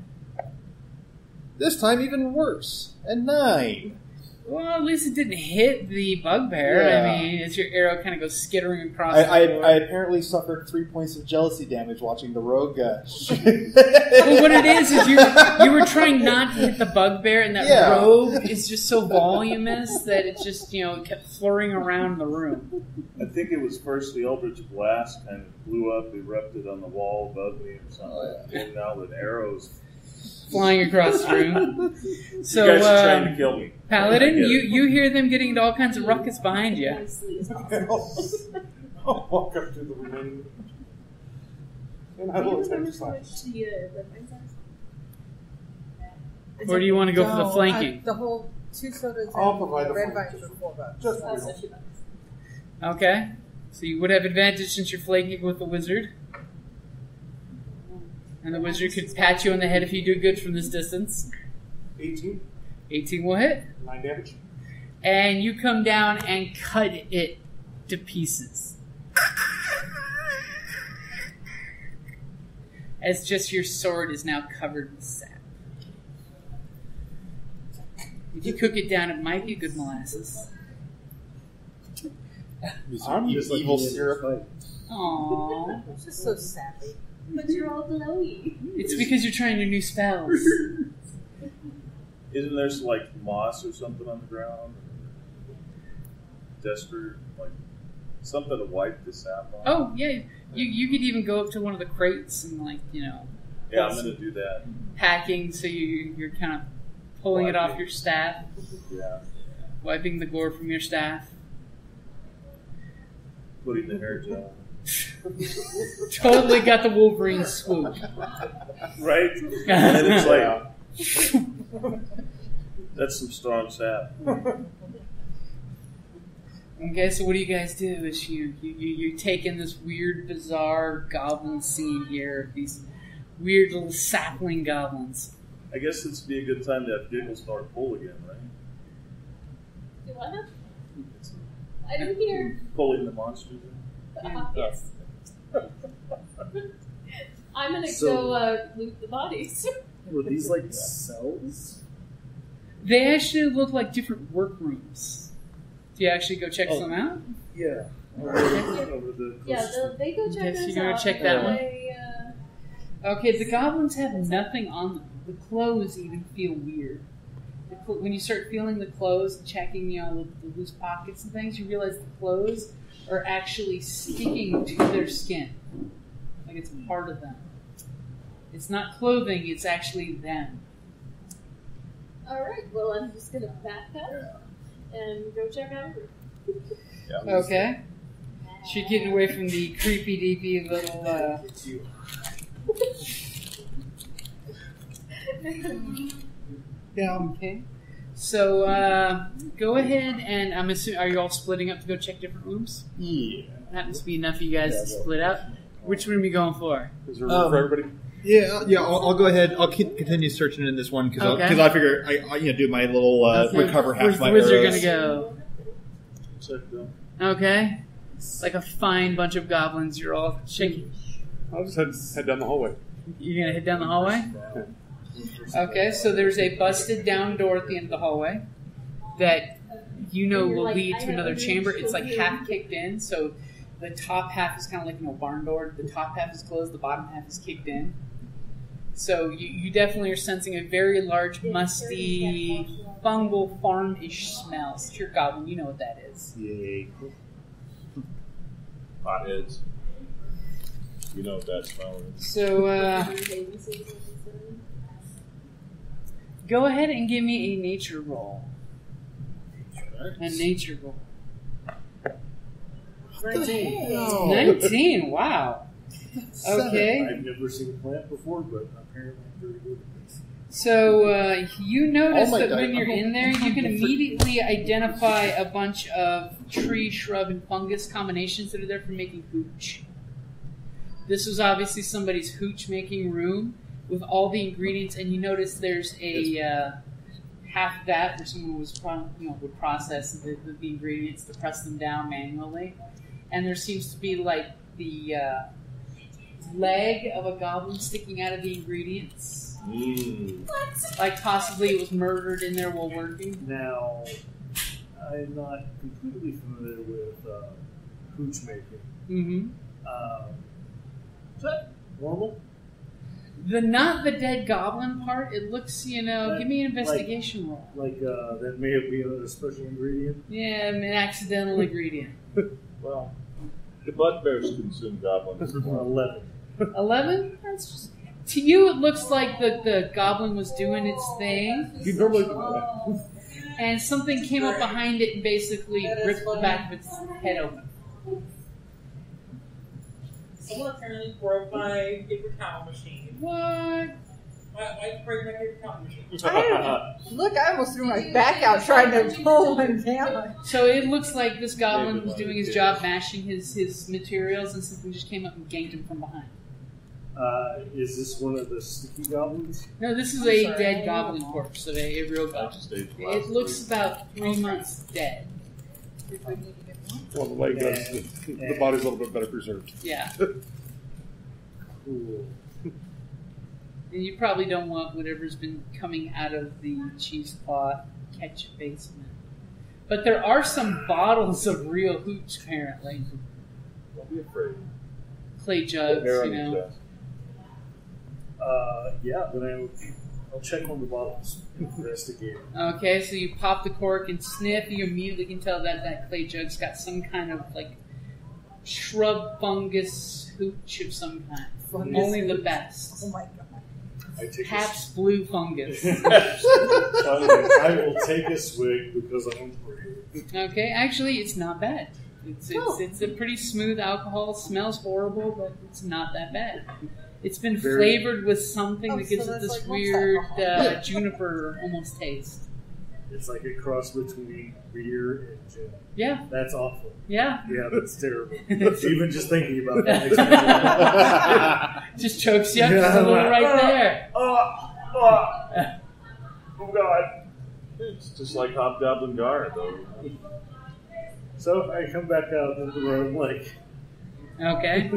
This time even worse. A 9. Well, at least it didn't hit the bugbear. Yeah. I mean, as your arrow kind of goes skittering across I the board. apparently suffered 3 points of jealousy damage watching the rogue shoot. Well, what it is you were trying not to hit the bugbear, and that rogue is just so voluminous that it just, kept flurrying around the room. I think it was first the Eldritch Blast kind of blew up, erupted on the wall above me or something. Oh, yeah. And now the arrows Flying across the room. So, you guys are trying to kill me. Paladin, you hear them getting into all kinds of ruckus behind you. I'll walk up to the remaining. And I will attempt to slap. Or do you want to go for the flanking? The whole 2 sodas I'll and provide the red flanking. vines for $4. Just for you. Okay. So you would have advantage since you're flanking with the wizard. And the wizard could pat you on the head if you do good from this distance. 18. 18 will hit. 9 damage. And you come down and cut it to pieces. As just your sword is now covered with sap. If you cook it down, it might be good molasses. Evil syrup. Aww. It's just so sappy. But you're all glowy. It's because you're trying your new spells. Isn't there some, like, moss or something on the ground? Desperate, like, something to wipe the sap on? Oh, yeah. You could even go up to one of the crates and, like, Yeah, I'm going to do that. packing, so you're kind of pulling it off your staff. Yeah. Wiping the gore from your staff. Putting the hair gel. Totally got the Wolverine swoop. Right? And it's like, that's some strong sap. Okay, so what do you guys do? Is you take in this weird, bizarre goblin scene here of these weird little sapling goblins. I guess this would be a good time to have Giggle start pull again, right? Do what? I didn't hear. Pulling the monsters in. Yes. I'm gonna go loot the bodies. Were these like cells? They actually look like different workrooms. Do you actually go check some out? Yeah. They go check Yes, those you go out. check that one. I, Okay, the goblins have nothing on them. The clothes even feel weird. When you start feeling the clothes and checking, the loose pockets and things, you realize the clothes are actually sticking to their skin. Like it's part of them. It's not clothing, it's actually them. Alright, well, I'm just gonna back up and go check out a group. Okay. So you're getting away from the creepy deepy little Yeah. Okay. So go ahead and I'm assuming, are you all splitting up to go check different rooms? Yeah. Happens to be enough of you guys to split up. Which room are you going for? Is there room for everybody? Yeah. I'll go ahead. I'll continue searching in this one because Okay. I figure I do my little recover half Where's my the wizard arrows. gonna go? Check them. Okay. Like a fine bunch of goblins. You're all shaking. I'll just head down the hallway. You're gonna head down the hallway? Okay, so there's a busted down door at the end of the hallway that will lead to another chamber. It's like half kicked in, so the top half is kind of like a barn door. The top half is closed, the bottom half is kicked in. So you definitely are sensing a very large, musty, fungal, farm-ish smell. Since you're a goblin, you know what that is. Yay. Potheads. You know what that smell is. So go ahead and give me a nature roll. A nature roll. 19. 19, wow. Okay. I've never seen a plant before, but apparently I'm very good at this. So you notice Oh my that God. when you're in there, you can immediately identify a bunch of tree, shrub, and fungus combinations that are there for making hooch. This was obviously somebody's hooch making room with all the ingredients, and you notice there's a half that where someone was would process the ingredients to press them down manually, and there seems to be like the leg of a goblin sticking out of the ingredients. Like possibly it was murdered in there while working. Now, I'm not completely familiar with hooch making. Mm-hmm. Is that normal? Not the dead goblin part. It looks, give me an investigation roll. Like, that may have been a special ingredient? Yeah, an accidental ingredient. Well, the bugbears consume goblins. 11. 11? That's just, to you, it looks like the goblin was doing its thing, You normally do that. and something came up behind it and basically ripped the back of its head open. Someone apparently broke my paper towel machine. What? Why break my paper towel machine? Look, I almost threw my back out trying to pull one down. So it looks like this goblin was doing his job, mashing his materials, and something just came up and ganked him from behind. Is this one of the sticky goblins? No, this is a dead goblin corpse of a real goblin. Stage It looks about 3 months dead. Well, the leg does. The body's a little bit better preserved. Yeah. Cool. And you probably don't want whatever's been coming out of the cheesecloth ketchup basement. But there are some bottles of real hooch, apparently. Don't be afraid. clay jugs, Hair on you your know. chest. Yeah, then I'll check on the bottles, investigate. Okay, so you pop the cork and sniff. You immediately can tell that that clay jug's got some kind of like shrub fungus hooch of some kind. Only the best. Oh my god. I take Pabst blue fungus. I will take a swig because I'm brave. Okay, actually, it's not bad. It's a pretty smooth alcohol. It smells horrible, but it's not that bad. It's been flavored with something that gives it this like weird alcohol. juniper almost taste. It's like a cross between beer and gin. Yeah, That's awful. yeah. Yeah, that's terrible. Even just thinking about that makes me Just chokes you up just a little right there. Oh God! It's just like Hobgoblin Guard, though. So I come back out into the room like, Okay.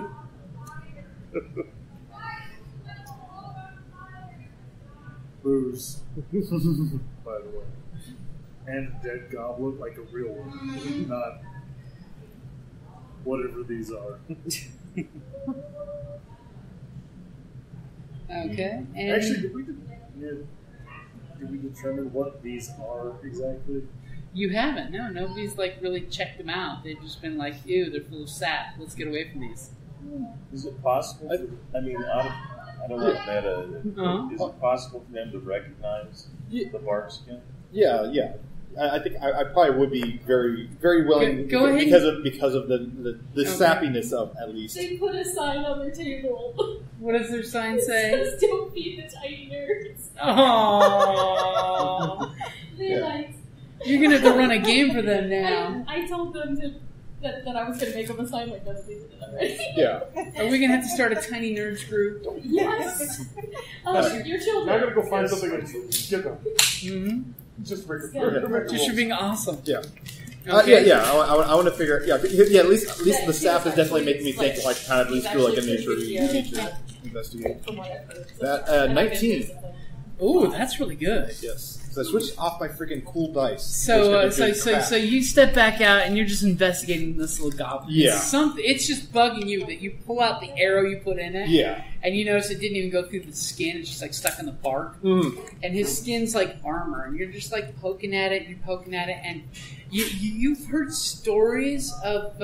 booze, by the way. And a dead goblin, like a real one. Not whatever these are. Okay. And Actually, did we determine what these are exactly? you haven't. No, nobody's like really checked them out. They've just been like, ew, they're full of sap. Let's get away from these. Is it possible? I don't know if meta. Is it possible for them to recognize the bark skin? Yeah. I think I probably would be very, very willing Go ahead. because of the sappiness of at least. They put a sign on their table. What does their sign It say? says, "Don't feed the tiny nerds." Oh, They're like, you're gonna have to run a game for them now. I told them that I was going to make them a sign like that. They did it already. Yeah. Are we gonna have to start a tiny nerds group? Yes. Your children. Now I gotta go find something and get them. Mm-hmm. Just for Just for being awesome. Yeah. Okay. I want to figure. Yeah. At least the staff is definitely making me think like kind of at least do like a nature investigate. From what I've heard. That 19. Ooh, that's really good. Yes. So I switched off my freaking cool dice. So you step back out and you're just investigating this little goblin. Yeah. It's just bugging you that you pull out the arrow you put in it. Yeah. And you notice it didn't even go through the skin. It's just like stuck in the bark. Mm. And his skin's like armor. And you're just like poking at it. And you've heard stories of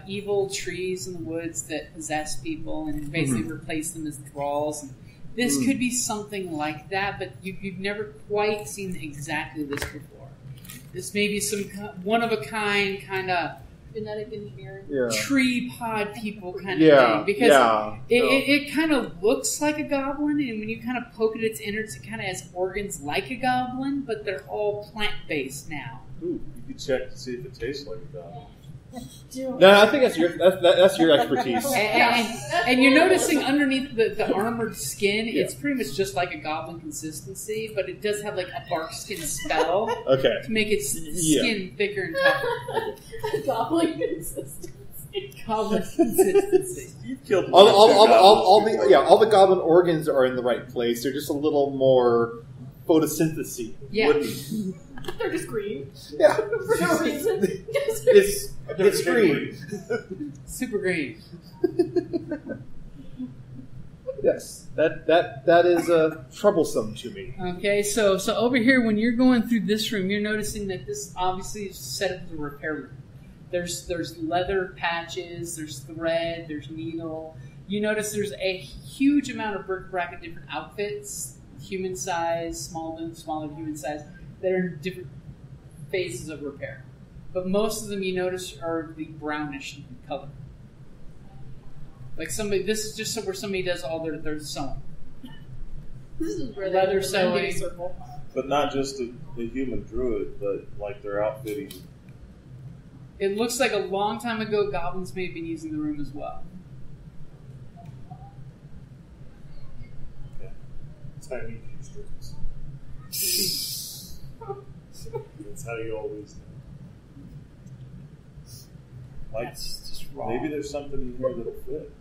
evil trees in the woods that possess people and basically replace them as thralls. And this could be something like that, but you've never quite seen exactly this before. This may be some one-of-a-kind kind of Genetic engineering. tree pod people kind of thing. Because it kind of looks like a goblin, and when you kind of poke at its innards, it kind of has organs like a goblin, but they're all plant-based now. Ooh, you could check to see if it tastes like a goblin. No, I think that's your expertise. And you're noticing underneath the armored skin, it's pretty much just like a goblin consistency, but it does have like a bark skin spell Okay. to make its skin thicker and tougher. Goblin consistency. Goblin consistency. You've killed all the goblin organs are in the right place. They're just a little more photosynthesis. Yeah. They're just green. Yeah. For no reason. It's green. Super green. Yes. That is troublesome to me. Okay, so over here, when you're going through this room, you're noticing that this obviously is set up as a repair room. There's leather patches, there's thread, there's needle. You notice there's a huge amount of bric-a-brac of different outfits, human size, smaller human size, that are in different phases of repair. But most of them, you notice, are the brownish color. Like this is just where somebody does all their sewing. This is where Leather sewing. circle. But not just the human druid, but like their outfitting. It looks like a long time ago, goblins may have been using the room as well. Okay. Tiny strings. That's how you always know. Like, maybe there's something in here that'll fit.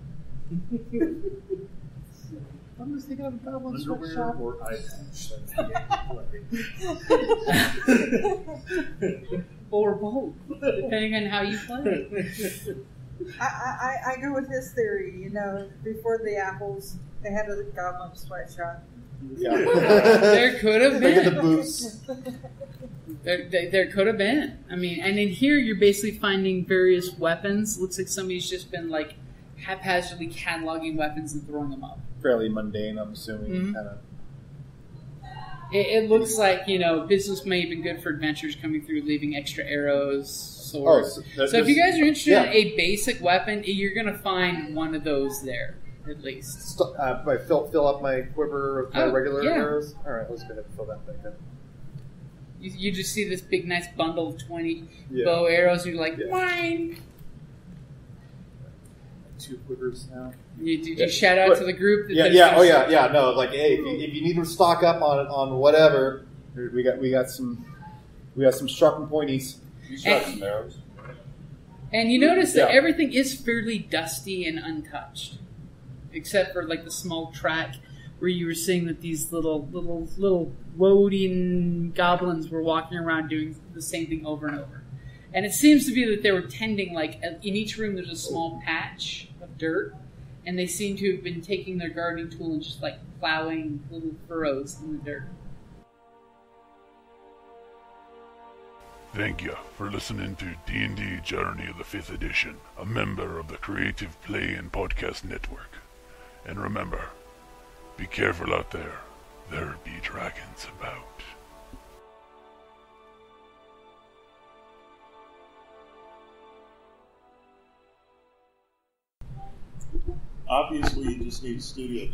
I'm just thinking of a goblin Underwear sweatshop. or eye patch. Or both, depending on how you play. I go with his theory. You know, before the apples, they had a goblin sweatshop. Yeah. There could have Look at the been. boots. There could have been. I mean, and in here you're basically finding various weapons. Looks like somebody's just been like haphazardly cataloging weapons and throwing them up. Fairly mundane, I'm assuming. Mhm. Kind of. It looks like, business may have been good for adventurers coming through, leaving extra arrows, swords. So if you guys are interested in a basic weapon, you're going to find one of those there, at least. I fill up my quiver of my regular arrows. All right, let's go ahead and fill that back up. You just see this big, nice bundle of 20 bow arrows, and you're like, mine! 2 quivers now. You shout out to the group? No, like, hey, if you need to stock up on whatever, we got some sharp and pointies. You shot some arrows. And you notice that everything is fairly dusty and untouched, except for like the small track where you were seeing that these little woading goblins were walking around doing the same thing over and over. And it seems to be that they were tending, like, in each room there's a small patch of dirt, and they seem to have been taking their gardening tool and just, like, plowing little furrows in the dirt. Thank you for listening to D&D Journey of the 5th Edition, a member of the Creative Play and Podcast Network. And remember, be careful out there. There be dragons about. Obviously, you just need a studio,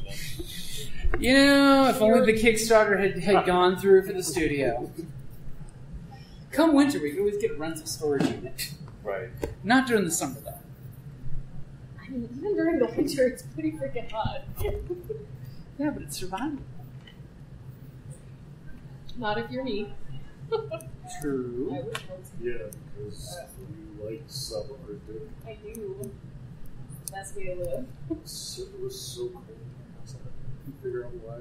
Jen. If only the Kickstarter had gone through for the studio. Come winter, we can always get rents of storage unit. Right. Not during the summer, though. I mean, even during the winter, it's pretty freaking hot. Yeah, but it's survival. Not if you're me. True. I wish most Yeah, because you like summer, dude. I do. Best way to live. It was so cold. I was like, I couldn't figure out why.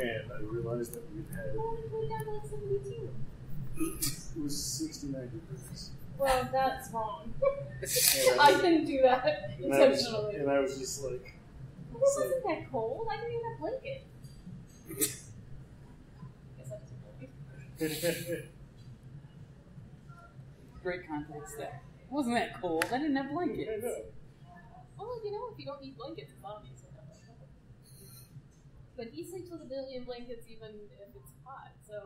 And I realized that we had. Well, it went down to like 72. It was 69 degrees. Well, that's wrong. I didn't do that intentionally. And I was just like. Well, it wasn't that cold. I didn't even have a blanket. Guess I just blanket. Great context there. It wasn't that cold. I didn't have blankets. I know. Well, if you don't need blankets, it's obvious. But he sleeps with a billion blankets even if it's hot, so...